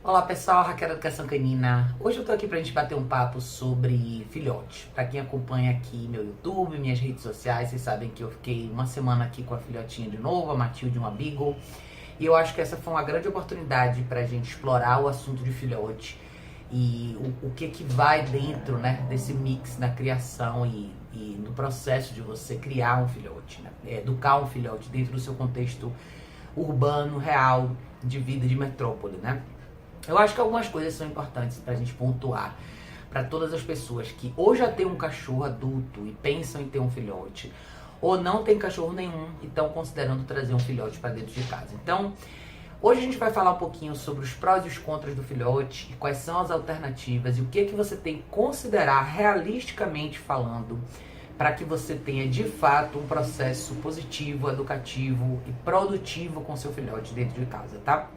Olá pessoal, Raquel da Educação Canina. Hoje eu tô aqui pra gente bater um papo sobre filhote. Pra quem acompanha aqui meu YouTube, minhas redes sociais, vocês sabem que eu fiquei uma semana aqui com a filhotinha de novo, a Matilde, uma Beagle. E eu acho que essa foi uma grande oportunidade pra gente explorar o assunto de filhote e o que vai dentro, né, desse mix na criação e no processo de você criar um filhote, né? Educar um filhote dentro do seu contexto urbano, real, de vida de metrópole, né? Eu acho que algumas coisas são importantes pra gente pontuar para todas as pessoas que ou já tem um cachorro adulto e pensam em ter um filhote, ou não tem cachorro nenhum e estão considerando trazer um filhote para dentro de casa. Então, hoje a gente vai falar um pouquinho sobre os prós e os contras do filhote, e quais são as alternativas e o que você tem que considerar realisticamente falando para que você tenha de fato um processo positivo, educativo e produtivo com seu filhote dentro de casa, tá?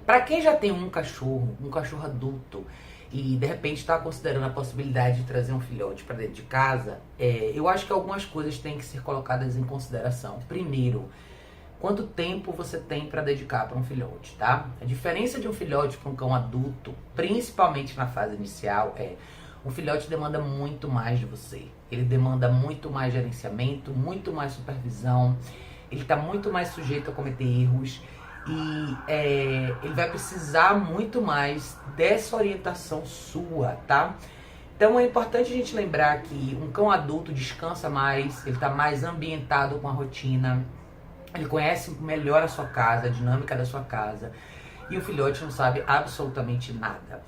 Para quem já tem um cachorro adulto, e de repente está considerando a possibilidade de trazer um filhote para dentro de casa, eu acho que algumas coisas têm que ser colocadas em consideração. Primeiro, quanto tempo você tem para dedicar para um filhote, tá? A diferença de um filhote para um cão adulto, principalmente na fase inicial, um filhote demanda muito mais de você. Ele demanda muito mais gerenciamento, muito mais supervisão, ele está muito mais sujeito a cometer erros. E ele vai precisar muito mais dessa orientação sua, tá? Então é importante a gente lembrar que um cão adulto descansa mais, ele está mais ambientado com a rotina, ele conhece melhor a sua casa, a dinâmica da sua casa, e o filhote não sabe absolutamente nada.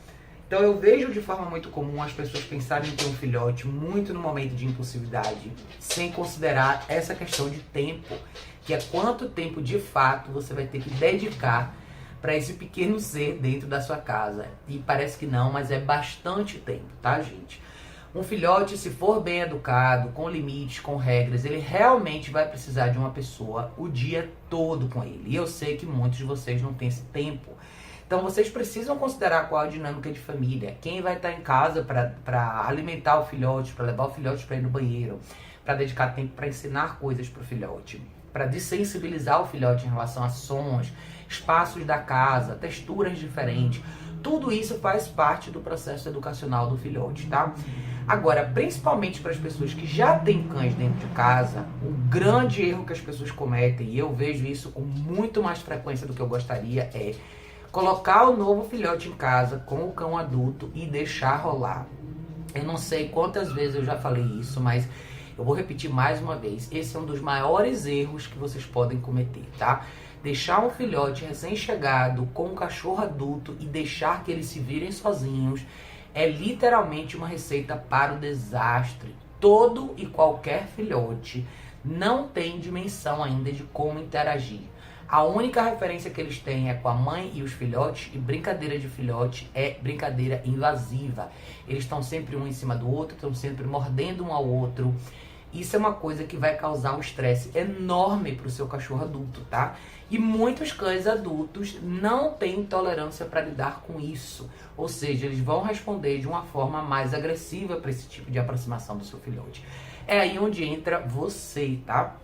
Então eu vejo de forma muito comum as pessoas pensarem em ter um filhote muito no momento de impulsividade, sem considerar essa questão de tempo, que é quanto tempo de fato você vai ter que dedicar para esse pequeno ser dentro da sua casa. E parece que não, mas é bastante tempo, tá, gente? Um filhote, se for bem educado, com limites, com regras, ele realmente vai precisar de uma pessoa o dia todo com ele. E eu sei que muitos de vocês não têm esse tempo. Então vocês precisam considerar qual a dinâmica de família, quem vai estar em casa para alimentar o filhote, para levar o filhote para ir no banheiro, para dedicar tempo para ensinar coisas para o filhote, para desensibilizar o filhote em relação a sons, espaços da casa, texturas diferentes. Tudo isso faz parte do processo educacional do filhote, tá? Agora, principalmente para as pessoas que já têm cães dentro de casa, o grande erro que as pessoas cometem, e eu vejo isso com muito mais frequência do que eu gostaria, é colocar o novo filhote em casa com o cão adulto e deixar rolar. Eu não sei quantas vezes eu já falei isso, mas eu vou repetir mais uma vez. Esse é um dos maiores erros que vocês podem cometer, tá? Deixar um filhote recém-chegado com um cachorro adulto e deixar que eles se virem sozinhos é literalmente uma receita para o desastre. Todo e qualquer filhote não tem dimensão ainda de como interagir. A única referência que eles têm é com a mãe e os filhotes, e brincadeira de filhote é brincadeira invasiva. Eles estão sempre um em cima do outro, estão sempre mordendo um ao outro. Isso é uma coisa que vai causar um estresse enorme para o seu cachorro adulto, tá? E muitos cães adultos não têm tolerância para lidar com isso. Ou seja, eles vão responder de uma forma mais agressiva para esse tipo de aproximação do seu filhote. É aí onde entra você, tá?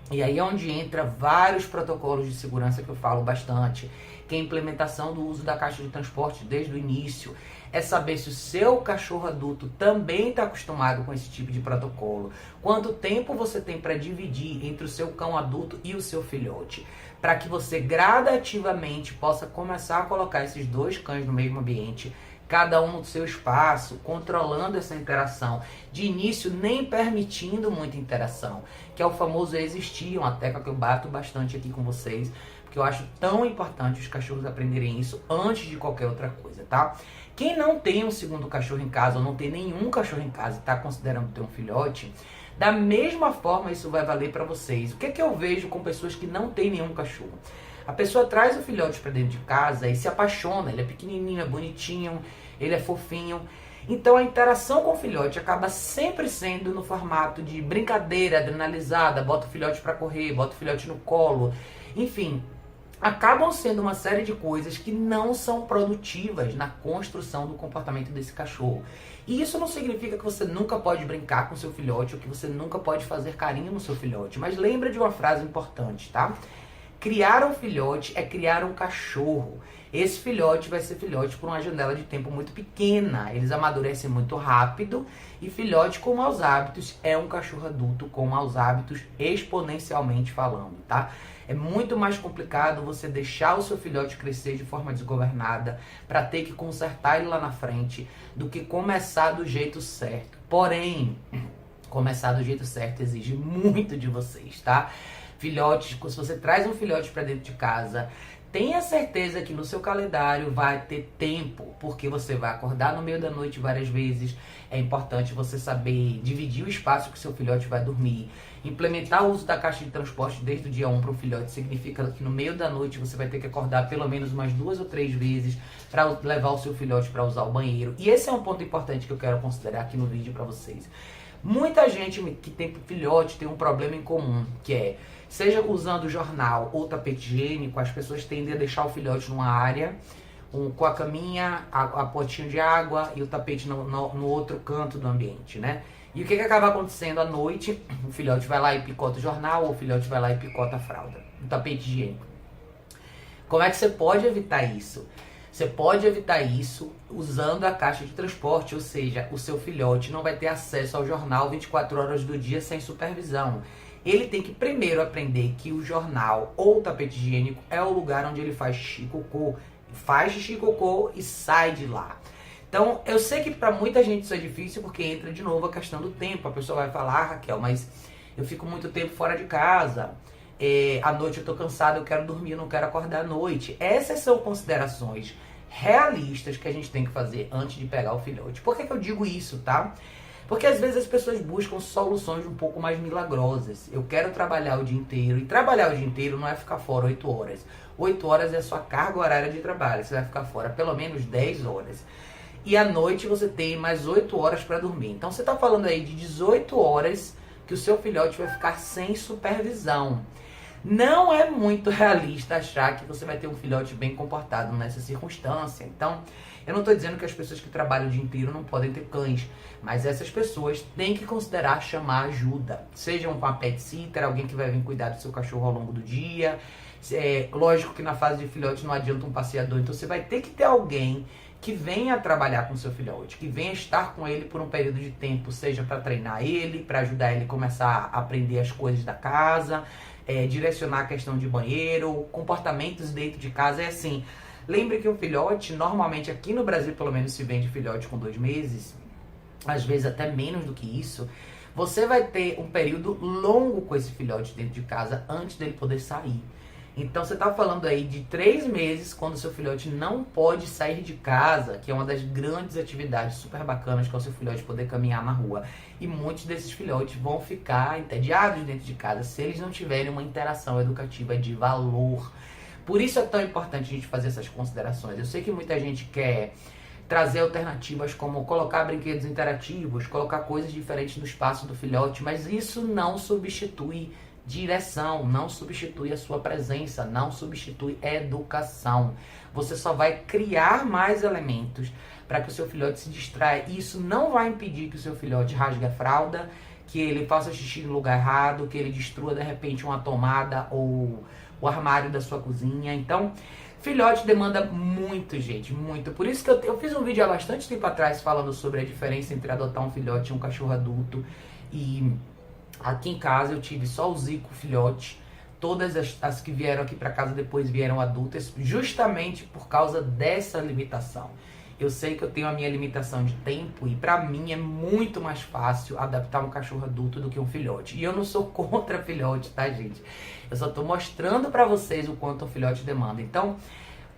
E aí é onde entra vários protocolos de segurança que eu falo bastante, que é a implementação do uso da caixa de transporte desde o início. É saber se o seu cachorro adulto também está acostumado com esse tipo de protocolo. Quanto tempo você tem para dividir entre o seu cão adulto e o seu filhote, para que você gradativamente possa começar a colocar esses dois cães no mesmo ambiente, cada um no seu espaço, controlando essa interação. De início, nem permitindo muita interação, que é o famoso existir, uma tecla que eu bato bastante aqui com vocês, porque eu acho tão importante os cachorros aprenderem isso antes de qualquer outra coisa, tá? Quem não tem um segundo cachorro em casa, ou não tem nenhum cachorro em casa e está considerando ter um filhote, da mesma forma isso vai valer para vocês. O que é que eu vejo com pessoas que não têm nenhum cachorro? A pessoa traz o filhote para dentro de casa e se apaixona. Ele é pequenininho, é bonitinho, ele é fofinho. Então a interação com o filhote acaba sempre sendo no formato de brincadeira, adrenalizada, bota o filhote para correr, bota o filhote no colo. Enfim, acabam sendo uma série de coisas que não são produtivas na construção do comportamento desse cachorro. E isso não significa que você nunca pode brincar com seu filhote ou que você nunca pode fazer carinho no seu filhote. Mas lembra de uma frase importante, tá? Criar um filhote é criar um cachorro. Esse filhote vai ser filhote por uma janela de tempo muito pequena. Eles amadurecem muito rápido. E filhote com maus hábitos é um cachorro adulto com maus hábitos exponencialmente falando, tá? É muito mais complicado você deixar o seu filhote crescer de forma desgovernada para ter que consertar ele lá na frente do que começar do jeito certo. Porém, começar do jeito certo exige muito de vocês, tá? Filhotes, se você traz um filhote para dentro de casa, tenha certeza que no seu calendário vai ter tempo, porque você vai acordar no meio da noite várias vezes. É importante você saber dividir o espaço que o seu filhote vai dormir. Implementar o uso da caixa de transporte desde o dia 1 para o filhote significa que no meio da noite você vai ter que acordar pelo menos umas 2 ou 3 vezes para levar o seu filhote para usar o banheiro. E esse é um ponto importante que eu quero considerar aqui no vídeo para vocês. Muita gente que tem filhote tem um problema em comum, que é, seja usando jornal ou tapete higiênico, as pessoas tendem a deixar o filhote numa área, com a caminha, a potinho de água e o tapete no outro canto do ambiente, né? E o que acaba acontecendo à noite? O filhote vai lá e picota o jornal, ou o filhote vai lá e picota a fralda, o tapete higiênico. Como é que você pode evitar isso? Você pode evitar isso usando a caixa de transporte, ou seja, o seu filhote não vai ter acesso ao jornal 24 horas do dia sem supervisão. Ele tem que primeiro aprender que o jornal ou o tapete higiênico é o lugar onde ele faz xixi e cocô e sai de lá. Então, eu sei que para muita gente isso é difícil porque entra de novo a questão do tempo. A pessoa vai falar, Raquel, mas eu fico muito tempo fora de casa. À noite eu tô cansado, eu quero dormir, eu não quero acordar à noite. Essas são considerações realistas que a gente tem que fazer antes de pegar o filhote. Por que eu digo isso, tá? Porque às vezes as pessoas buscam soluções um pouco mais milagrosas. Eu quero trabalhar o dia inteiro. E trabalhar o dia inteiro não é ficar fora 8 horas. 8 horas é a sua carga horária de trabalho. Você vai ficar fora pelo menos 10 horas. E à noite você tem mais 8 horas para dormir. Então você está falando aí de 18 horas que o seu filhote vai ficar sem supervisão. Não é muito realista achar que você vai ter um filhote bem comportado nessa circunstância. Então, eu não estou dizendo que as pessoas que trabalham o dia inteiro não podem ter cães, mas essas pessoas têm que considerar chamar ajuda. Seja um pet sitter, alguém que vai vir cuidar do seu cachorro ao longo do dia. Lógico que na fase de filhote não adianta um passeador, então você vai ter que ter alguém que venha trabalhar com o seu filhote, que venha estar com ele por um período de tempo, seja para treinar ele, para ajudar ele a começar a aprender as coisas da casa, direcionar a questão de banheiro, comportamentos dentro de casa. É assim, lembre que um filhote, normalmente aqui no Brasil pelo menos se vende filhote com 2 meses, às vezes até menos do que isso. Você vai ter um período longo com esse filhote dentro de casa antes dele poder sair. Então você está falando aí de 3 meses quando o seu filhote não pode sair de casa, que é uma das grandes atividades super bacanas que é o seu filhote poder caminhar na rua. E muitos desses filhotes vão ficar entediados dentro de casa se eles não tiverem uma interação educativa de valor. Por isso é tão importante a gente fazer essas considerações. Eu sei que muita gente quer trazer alternativas como colocar brinquedos interativos, colocar coisas diferentes no espaço do filhote, mas isso não substitui direção, não substitui a sua presença, não substitui educação. Você só vai criar mais elementos para que o seu filhote se distraia. Isso não vai impedir que o seu filhote rasgue a fralda, que ele faça xixi no lugar errado, que ele destrua de repente uma tomada ou o armário da sua cozinha. Então, filhote demanda muito, gente, muito. Por isso que eu fiz um vídeo há bastante tempo atrás falando sobre a diferença entre adotar um filhote e um cachorro adulto. E aqui em casa eu tive só o Zico filhote. Todas as que vieram aqui para casa depois vieram adultas, justamente por causa dessa limitação. Eu sei que eu tenho a minha limitação de tempo e para mim é muito mais fácil adaptar um cachorro adulto do que um filhote. E eu não sou contra filhote, tá, gente? Eu só tô mostrando para vocês o quanto um filhote demanda. Então,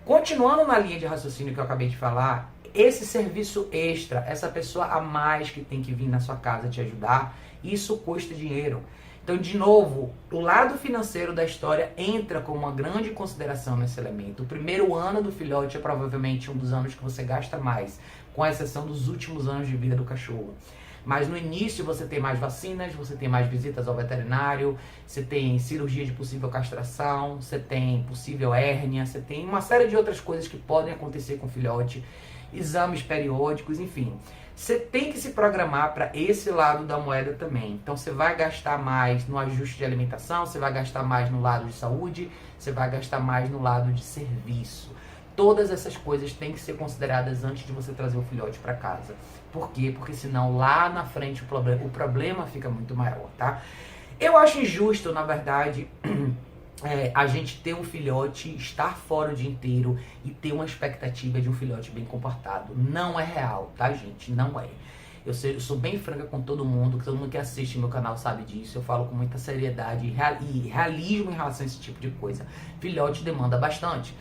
continuando na linha de raciocínio que eu acabei de falar, esse serviço extra, essa pessoa a mais que tem que vir na sua casa te ajudar, isso custa dinheiro. Então, de novo, o lado financeiro da história entra como uma grande consideração nesse elemento. O primeiro ano do filhote é provavelmente um dos anos que você gasta mais, com exceção dos últimos anos de vida do cachorro. Mas no início você tem mais vacinas, você tem mais visitas ao veterinário, você tem cirurgia de possível castração, você tem possível hérnia, você tem uma série de outras coisas que podem acontecer com o filhote, exames periódicos, enfim. Você tem que se programar para esse lado da moeda também. Então você vai gastar mais no ajuste de alimentação, você vai gastar mais no lado de saúde, você vai gastar mais no lado de serviço. Todas essas coisas têm que ser consideradas antes de você trazer o filhote para casa. Por quê? Porque senão lá na frente o problema fica muito maior, tá? Eu acho injusto, na verdade, a gente ter um filhote, estar fora o dia inteiro e ter uma expectativa de um filhote bem comportado. Não é real, tá, gente? Não é. Eu sou bem franca com todo mundo que assiste meu canal sabe disso. Eu falo com muita seriedade e realismo em relação a esse tipo de coisa. Filhote demanda bastante.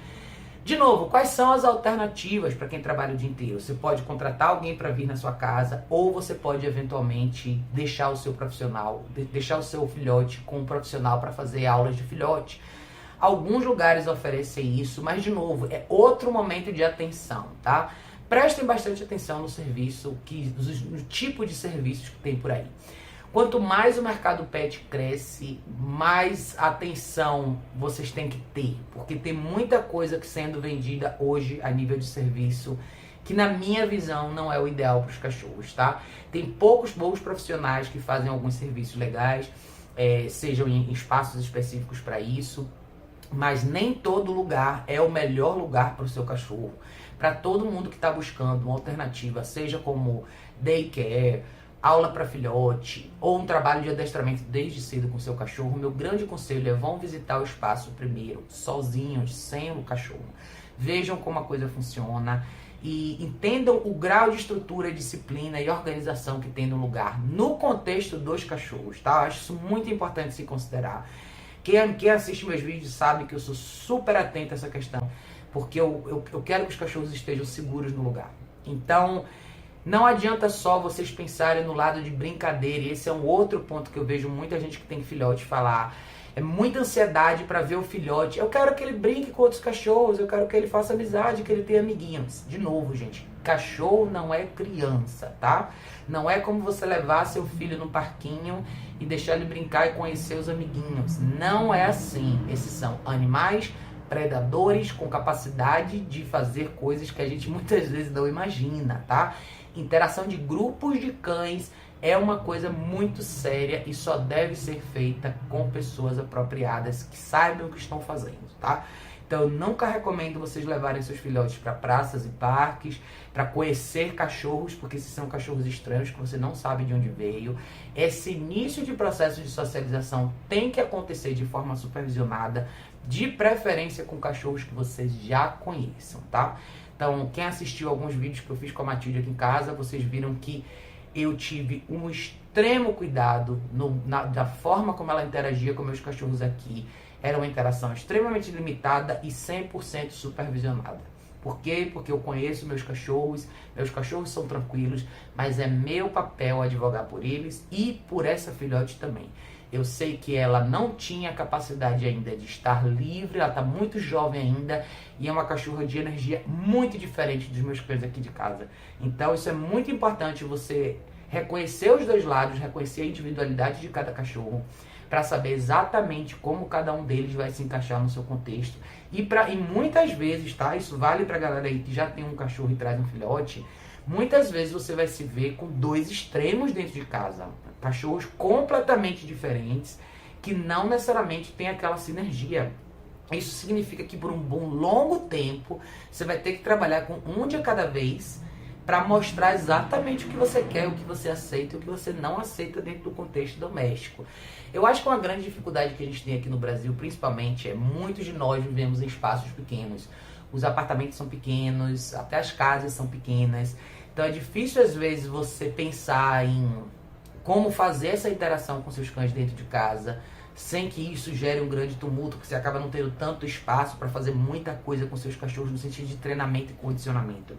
De novo, quais são as alternativas para quem trabalha o dia inteiro? Você pode contratar alguém para vir na sua casa ou você pode eventualmente deixar o seu profissional, deixar o seu filhote com um profissional para fazer aulas de filhote. Alguns lugares oferecem isso, mas de novo, é outro momento de atenção, tá? Prestem bastante atenção no serviço, no tipo de serviços que tem por aí. Quanto mais o mercado pet cresce, mais atenção vocês têm que ter, porque tem muita coisa que sendo vendida hoje a nível de serviço que na minha visão não é o ideal para os cachorros, tá? Tem poucos bons profissionais que fazem alguns serviços legais, sejam em espaços específicos para isso, mas nem todo lugar é o melhor lugar para o seu cachorro. Para todo mundo que está buscando uma alternativa, seja como daycare, aula para filhote ou um trabalho de adestramento desde cedo com seu cachorro, meu grande conselho é vão visitar o espaço primeiro, sozinhos, sem o cachorro. Vejam como a coisa funciona e entendam o grau de estrutura, disciplina e organização que tem no lugar, no contexto dos cachorros, tá? Acho isso muito importante se considerar. Quem assiste meus vídeos sabe que eu sou super atento a essa questão, porque eu quero que os cachorros estejam seguros no lugar. Então, não adianta só vocês pensarem no lado de brincadeira, e esse é um outro ponto que eu vejo muita gente que tem filhote falar. É muita ansiedade para ver o filhote. Eu quero que ele brinque com outros cachorros, eu quero que ele faça amizade, que ele tenha amiguinhos. De novo, gente, cachorro não é criança, tá? Não é como você levar seu filho no parquinho e deixar ele brincar e conhecer os amiguinhos. Não é assim. Esses são animais predadores com capacidade de fazer coisas que a gente muitas vezes não imagina, tá? Interação de grupos de cães é uma coisa muito séria e só deve ser feita com pessoas apropriadas que saibam o que estão fazendo, tá? Então eu nunca recomendo vocês levarem seus filhotes para praças e parques, para conhecer cachorros, porque esses são cachorros estranhos que você não sabe de onde veio. Esse início de processo de socialização tem que acontecer de forma supervisionada, de preferência com cachorros que vocês já conheçam, tá? Então, quem assistiu alguns vídeos que eu fiz com a Matilde aqui em casa, vocês viram que eu tive um extremo cuidado da forma como ela interagia com meus cachorros aqui. Era uma interação extremamente limitada e 100% supervisionada. Por quê? Porque eu conheço meus cachorros são tranquilos, mas é meu papel advogar por eles e por essa filhote também. Eu sei que ela não tinha capacidade ainda de estar livre, ela está muito jovem ainda e é uma cachorra de energia muito diferente dos meus cães aqui de casa. Então isso é muito importante, você reconhecer os dois lados, reconhecer a individualidade de cada cachorro, para saber exatamente como cada um deles vai se encaixar no seu contexto. E muitas vezes, tá? Isso vale pra galera aí que já tem um cachorro e traz um filhote. Muitas vezes você vai se ver com dois extremos dentro de casa. Cachorros completamente diferentes, que não necessariamente tem aquela sinergia. Isso significa que por um bom longo tempo, você vai ter que trabalhar com um de cada vez, para mostrar exatamente o que você quer, o que você aceita e o que você não aceita dentro do contexto doméstico. Eu acho que uma grande dificuldade que a gente tem aqui no Brasil, principalmente, muitos de nós vivemos em espaços pequenos. Os apartamentos são pequenos, até as casas são pequenas. Então é difícil, às vezes, você pensar em como fazer essa interação com seus cães dentro de casa, sem que isso gere um grande tumulto, porque você acaba não tendo tanto espaço para fazer muita coisa com seus cachorros no sentido de treinamento e condicionamento.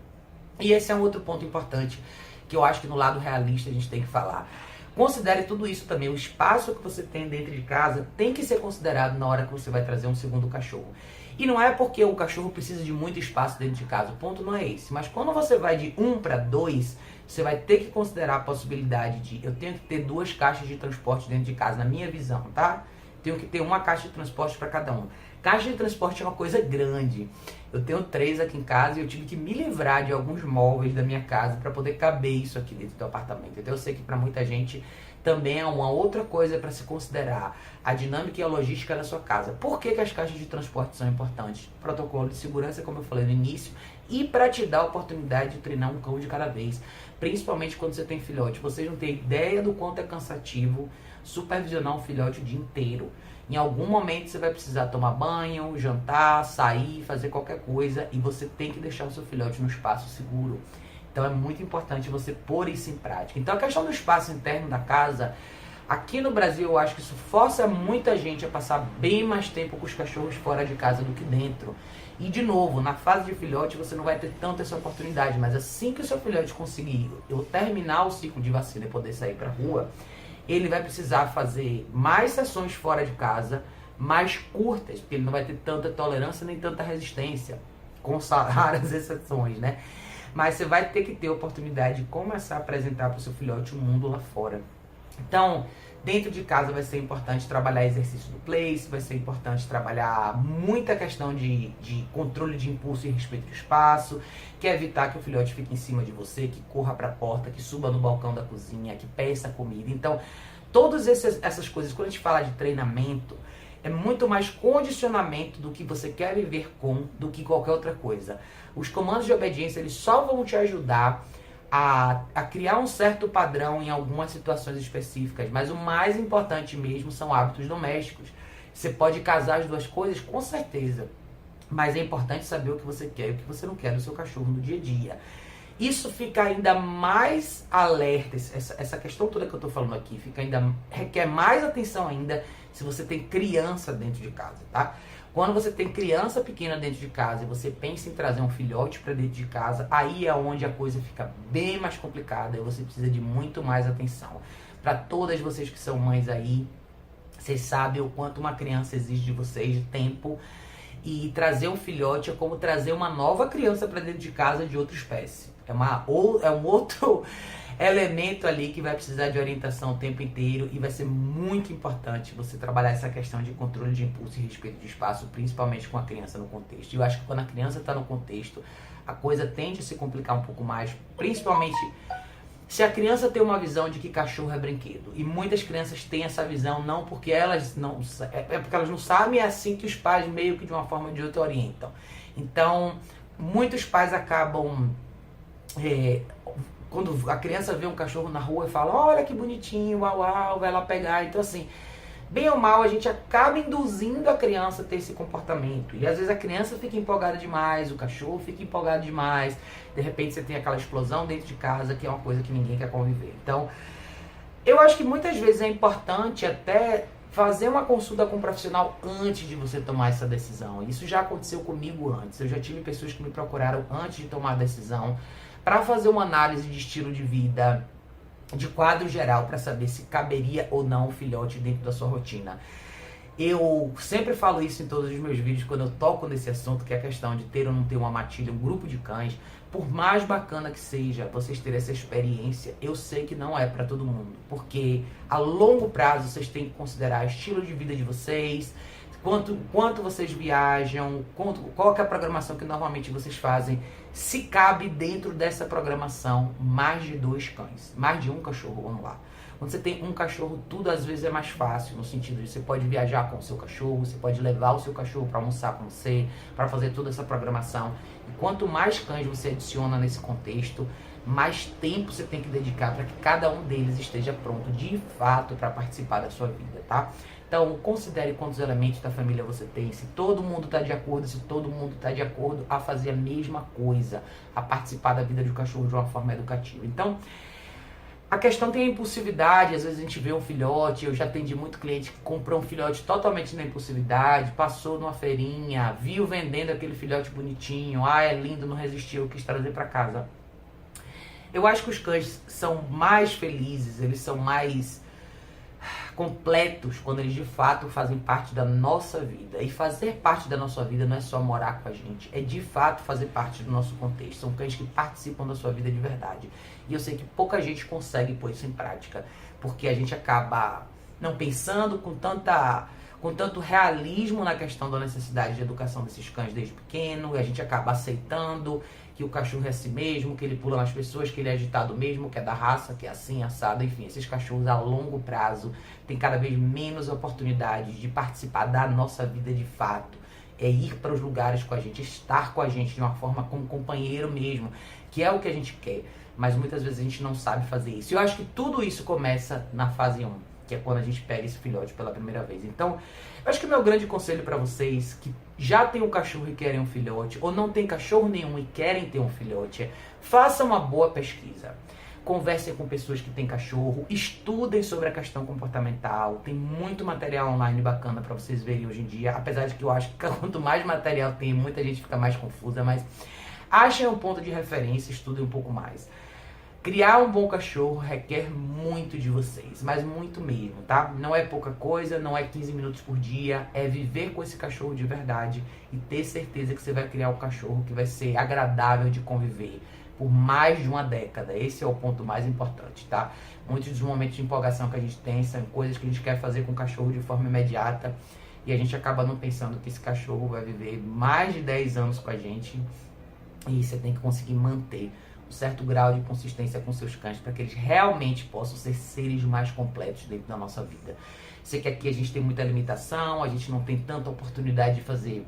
E esse é um outro ponto importante que eu acho que no lado realista a gente tem que falar. Considere tudo isso também. O espaço que você tem dentro de casa tem que ser considerado na hora que você vai trazer um segundo cachorro. E não é porque o cachorro precisa de muito espaço dentro de casa, o ponto não é esse. Mas quando você vai de 1 para 2, você vai ter que considerar a possibilidade de eu tenho que ter 2 caixas de transporte dentro de casa, na minha visão, tá? Tenho que ter uma caixa de transporte para cada um. Caixa de transporte é uma coisa grande. Eu tenho 3 aqui em casa e eu tive que me livrar de alguns móveis da minha casa para poder caber isso aqui dentro do apartamento. Então eu sei que para muita gente também é uma outra coisa para se considerar, a dinâmica e a logística da sua casa. Por que as caixas de transporte são importantes? Protocolo de segurança, como eu falei no início, e para te dar a oportunidade de treinar um cão de cada vez, principalmente quando você tem filhote. Vocês não têm ideia do quanto é cansativo supervisionar um filhote o dia inteiro. Em algum momento você vai precisar tomar banho, jantar, sair, fazer qualquer coisa, e você tem que deixar o seu filhote no espaço seguro. Então é muito importante você pôr isso em prática. Então a questão do espaço interno da casa, aqui no Brasil eu acho que isso força muita gente a passar bem mais tempo com os cachorros fora de casa do que dentro. E de novo, na fase de filhote você não vai ter tanto essa oportunidade, mas assim que o seu filhote conseguir terminar o ciclo de vacina e poder sair para a rua, ele vai precisar fazer mais sessões fora de casa, mais curtas, porque ele não vai ter tanta tolerância nem tanta resistência, com raras exceções, né? Mas você vai ter que ter a oportunidade de começar a apresentar para o seu filhote o mundo lá fora. Então, dentro de casa vai ser importante trabalhar exercício do place, vai ser importante trabalhar muita questão de controle de impulso e respeito do espaço, que é evitar que o filhote fique em cima de você, que corra para a porta, que suba no balcão da cozinha, que peça comida. Então, todas essas coisas, quando a gente fala de treinamento, é muito mais condicionamento do que você quer viver com do que qualquer outra coisa. Os comandos de obediência, eles só vão te ajudar a criar um certo padrão em algumas situações específicas, mas o mais importante mesmo são hábitos domésticos. Você pode casar as duas coisas, com certeza, mas é importante saber o que você quer e o que você não quer do seu cachorro no dia a dia. Isso fica ainda mais alerta, essa questão toda que eu estou falando aqui requer mais atenção ainda se você tem criança dentro de casa, tá? Quando você tem criança pequena dentro de casa e você pensa em trazer um filhote para dentro de casa, aí é onde a coisa fica bem mais complicada e você precisa de muito mais atenção. Para todas vocês que são mães aí, vocês sabem o quanto uma criança exige de vocês de tempo, e trazer um filhote é como trazer uma nova criança para dentro de casa de outra espécie. É um outro elemento ali que vai precisar de orientação o tempo inteiro, e vai ser muito importante você trabalhar essa questão de controle de impulso e respeito de espaço, principalmente com a criança no contexto. E eu acho que quando a criança está no contexto, a coisa tende a se complicar um pouco mais, principalmente se a criança tem uma visão de que cachorro é brinquedo. E muitas crianças têm essa visão, não porque elas não... É porque elas não sabem, é assim que os pais meio que de uma forma ou de outra orientam. Então, muitos pais acabam... quando a criança vê um cachorro na rua e fala, olha que bonitinho, uau, uau, vai lá pegar. Então assim, bem ou mal, a gente acaba induzindo a criança a ter esse comportamento. E às vezes a criança fica empolgada demais, o cachorro fica empolgado demais. De repente você tem aquela explosão dentro de casa, que é uma coisa que ninguém quer conviver. Então, eu acho que muitas vezes é importante até fazer uma consulta com um profissional antes de você tomar essa decisão. Isso já aconteceu comigo antes. Eu já tive pessoas que me procuraram antes de tomar a decisão para fazer uma análise de estilo de vida, de quadro geral, para saber se caberia ou não o filhote dentro da sua rotina. Eu sempre falo isso em todos os meus vídeos quando eu toco nesse assunto, que é a questão de ter ou não ter uma matilha, um grupo de cães. Por mais bacana que seja vocês terem essa experiência, eu sei que não é para todo mundo, porque a longo prazo vocês têm que considerar o estilo de vida de vocês, quanto vocês viajam, qual que é a programação que normalmente vocês fazem, se cabe dentro dessa programação mais de 2 cães, mais de um cachorro, vamos lá. Quando você tem um cachorro, tudo às vezes é mais fácil, no sentido de você pode viajar com o seu cachorro, você pode levar o seu cachorro para almoçar com você, para fazer toda essa programação. E quanto mais cães você adiciona nesse contexto, mais tempo você tem que dedicar para que cada um deles esteja pronto de fato para participar da sua vida, tá? Então, considere quantos elementos da família você tem, se todo mundo está de acordo, se todo mundo está de acordo a fazer a mesma coisa, a participar da vida do cachorro de uma forma educativa. Então, a questão tem a impulsividade, às vezes a gente vê um filhote, eu já atendi muito cliente que comprou um filhote totalmente na impulsividade, passou numa feirinha, viu vendendo aquele filhote bonitinho, é lindo, não resistiu, quis trazer para casa. Eu acho que os cães são mais felizes, eles são mais completos quando eles de fato fazem parte da nossa vida. E fazer parte da nossa vida não é só morar com a gente, é de fato fazer parte do nosso contexto. São cães que participam da sua vida de verdade. E eu sei que pouca gente consegue pôr isso em prática, porque a gente acaba não pensando com tanto realismo na questão da necessidade de educação desses cães desde pequeno, e a gente acaba aceitando que o cachorro é assim mesmo, que ele pula nas pessoas, que ele é agitado mesmo, que é da raça, que é assim, assado, enfim, esses cachorros a longo prazo têm cada vez menos oportunidades de participar da nossa vida de fato. É ir para os lugares com a gente, estar com a gente de uma forma como companheiro mesmo, que é o que a gente quer, mas muitas vezes a gente não sabe fazer isso. E eu acho que tudo isso começa na fase 1. Que é quando a gente pega esse filhote pela primeira vez. Então, eu acho que o meu grande conselho para vocês que já tem um cachorro e querem um filhote, ou não tem cachorro nenhum e querem ter um filhote, é façam uma boa pesquisa. Conversem com pessoas que têm cachorro, estudem sobre a questão comportamental, tem muito material online bacana para vocês verem hoje em dia, apesar de que eu acho que quanto mais material tem, muita gente fica mais confusa, mas achem um ponto de referência, estudem um pouco mais. Criar um bom cachorro requer muito de vocês, mas muito mesmo, tá? Não é pouca coisa, não é 15 minutos por dia, é viver com esse cachorro de verdade e ter certeza que você vai criar um cachorro que vai ser agradável de conviver por mais de uma década. Esse é o ponto mais importante, tá? Muitos dos momentos de empolgação que a gente tem são coisas que a gente quer fazer com o cachorro de forma imediata e a gente acaba não pensando que esse cachorro vai viver mais de 10 anos com a gente e você tem que conseguir manter um certo grau de consistência com seus cães para que eles realmente possam ser seres mais completos dentro da nossa vida. Sei que aqui a gente tem muita limitação, a gente não tem tanta oportunidade de fazer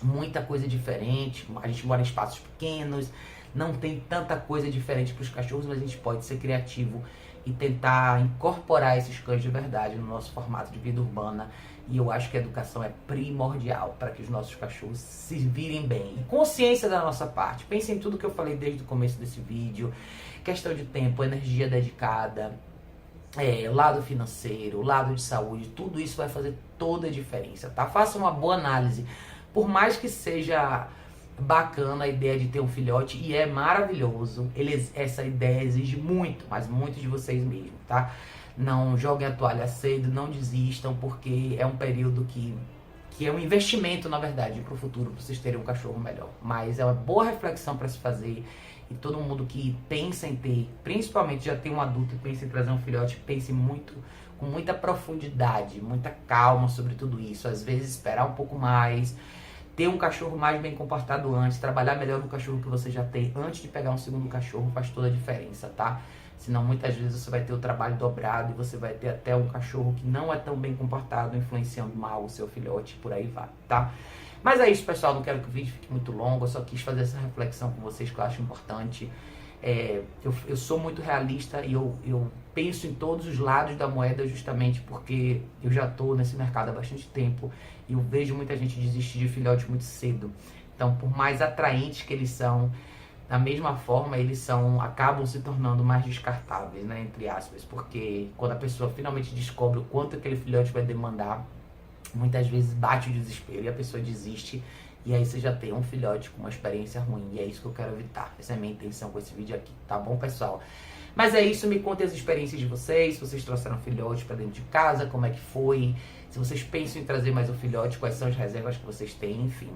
muita coisa diferente, a gente mora em espaços pequenos, não tem tanta coisa diferente para os cachorros, mas a gente pode ser criativo e tentar incorporar esses cães de verdade no nosso formato de vida urbana. E eu acho que a educação é primordial para que os nossos cachorros se virem bem. E consciência da nossa parte. Pensem em tudo que eu falei desde o começo desse vídeo. Questão de tempo, energia dedicada, lado financeiro, lado de saúde. Tudo isso vai fazer toda a diferença, tá? Faça uma boa análise. Por mais que seja bacana a ideia de ter um filhote, e é maravilhoso, essa ideia exige muito, mas muito de vocês mesmo, tá? Não joguem a toalha cedo, não desistam, porque é um período que é um investimento, na verdade, para o futuro, para vocês terem um cachorro melhor. Mas é uma boa reflexão para se fazer, e todo mundo que pensa em ter, principalmente já tem um adulto e pensa em trazer um filhote, pense muito, com muita profundidade, muita calma sobre tudo isso. Às vezes esperar um pouco mais, ter um cachorro mais bem comportado antes, trabalhar melhor no cachorro que você já tem antes de pegar um segundo cachorro faz toda a diferença, tá? Senão muitas vezes você vai ter o trabalho dobrado e você vai ter até um cachorro que não é tão bem comportado, influenciando mal o seu filhote, por aí vai, tá? Mas é isso, pessoal, não quero que o vídeo fique muito longo, eu só quis fazer essa reflexão com vocês que eu acho importante. Eu sou muito realista e eu penso em todos os lados da moeda justamente porque eu já estou nesse mercado há bastante tempo e eu vejo muita gente desistir de filhote muito cedo. Então, por mais atraentes que eles são, da mesma forma eles acabam se tornando mais descartáveis, né, entre aspas, porque quando a pessoa finalmente descobre o quanto aquele filhote vai demandar, muitas vezes bate o desespero e a pessoa desiste. E aí você já tem um filhote com uma experiência ruim. E é isso que eu quero evitar. Essa é a minha intenção com esse vídeo aqui, tá bom, pessoal? Mas é isso, me contem as experiências de vocês. Se vocês trouxeram filhote pra dentro de casa, como é que foi? Se vocês pensam em trazer mais um filhote, quais são as reservas que vocês têm, enfim.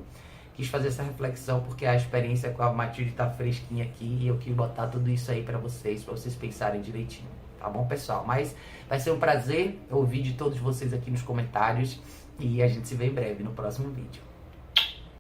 Quis fazer essa reflexão porque a experiência com a Matilde tá fresquinha aqui. E eu quis botar tudo isso aí pra vocês pensarem direitinho. Tá bom, pessoal? Mas vai ser um prazer ouvir de todos vocês aqui nos comentários. E a gente se vê em breve no próximo vídeo.